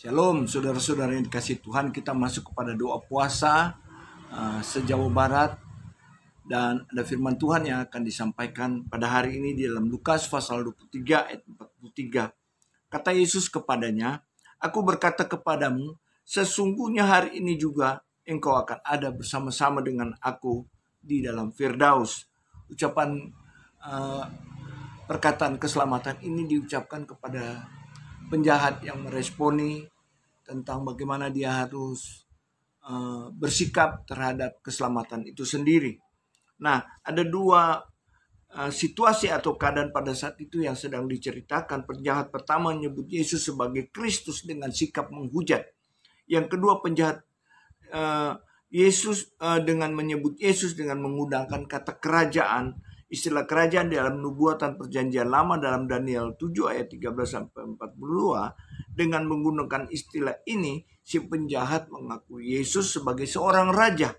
Shalom saudara-saudara yang dikasihi Tuhan, kita masuk kepada doa puasa sejauh barat. Dan ada firman Tuhan yang akan disampaikan pada hari ini di dalam Lukas pasal 23 ayat 43. Kata Yesus kepadanya, "Aku berkata kepadamu, sesungguhnya hari ini juga engkau akan ada bersama-sama dengan aku di dalam Firdaus." Ucapan perkataan keselamatan ini diucapkan kepada penjahat yang meresponi tentang bagaimana dia harus bersikap terhadap keselamatan itu sendiri. Nah, ada dua situasi atau keadaan pada saat itu yang sedang diceritakan. Penjahat pertama menyebut Yesus sebagai Kristus dengan sikap menghujat. Yang kedua, penjahat Yesus dengan menyebut Yesus dengan menggunakan kata kerajaan. Istilah kerajaan dalam nubuatan perjanjian lama dalam Daniel 7 ayat 13-42. Dengan menggunakan istilah ini, si penjahat mengakui Yesus sebagai seorang raja.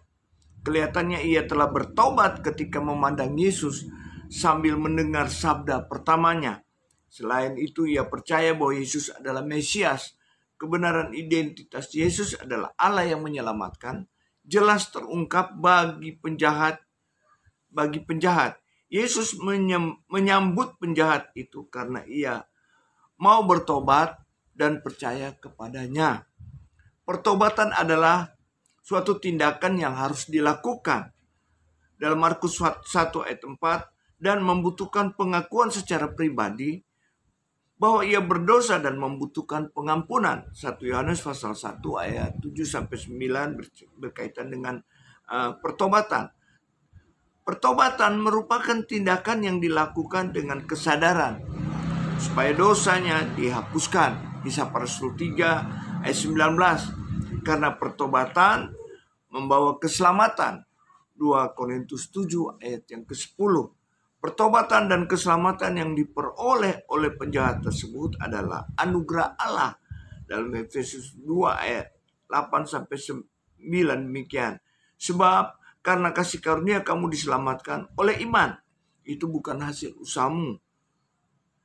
Kelihatannya ia telah bertobat ketika memandang Yesus sambil mendengar sabda pertamanya. Selain itu, ia percaya bahwa Yesus adalah Mesias. Kebenaran identitas Yesus adalah Allah yang menyelamatkan, jelas terungkap bagi penjahat. Yesus menyambut penjahat itu karena ia mau bertobat dan percaya kepadanya. Pertobatan adalah suatu tindakan yang harus dilakukan dalam Markus 1 ayat 4 dan membutuhkan pengakuan secara pribadi bahwa ia berdosa dan membutuhkan pengampunan. 1 Yohanes pasal 1 ayat 7-9 berkaitan dengan pertobatan. Pertobatan merupakan tindakan yang dilakukan dengan kesadaran supaya dosanya dihapuskan. Kisah para Rasul 3 ayat 19. Karena pertobatan membawa keselamatan. 2 Korintus 7 ayat yang ke-10. Pertobatan dan keselamatan yang diperoleh oleh penjahat tersebut adalah anugerah Allah. Dalam Efesus 2 ayat 8-9 demikian. Sebab karena kasih karunia kamu diselamatkan oleh iman. Itu bukan hasil usahamu,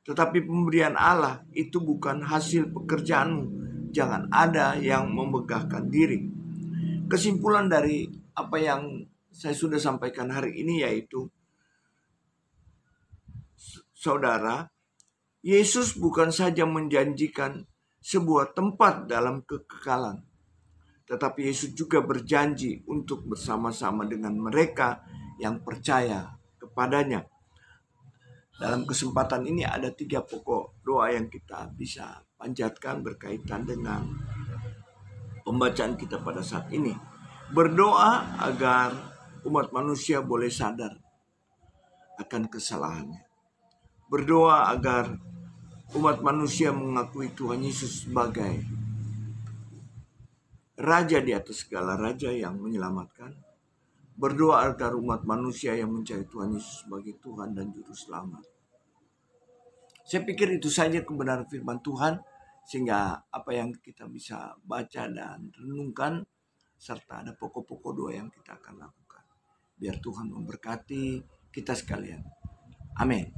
tetapi pemberian Allah. Itu bukan hasil pekerjaanmu. Jangan ada yang memegahkan diri. Kesimpulan dari apa yang saya sudah sampaikan hari ini yaitu, saudara, Yesus bukan saja menjanjikan sebuah tempat dalam kekekalan, tetapi Yesus juga berjanji untuk bersama-sama dengan mereka yang percaya kepadanya. Dalam kesempatan ini ada 3 pokok doa yang kita bisa panjatkan berkaitan dengan pembacaan kita pada saat ini. Berdoa agar umat manusia boleh sadar akan kesalahannya. Berdoa agar umat manusia mengakui Tuhan Yesus sebagai Raja di atas segala raja yang menyelamatkan. Berdoa agar umat manusia yang mencari Tuhan Yesus sebagai Tuhan dan Juru Selamat. Saya pikir itu saja kebenaran firman Tuhan, sehingga apa yang kita bisa baca dan renungkan, serta ada pokok-pokok doa yang kita akan lakukan. Biar Tuhan memberkati kita sekalian. Amin.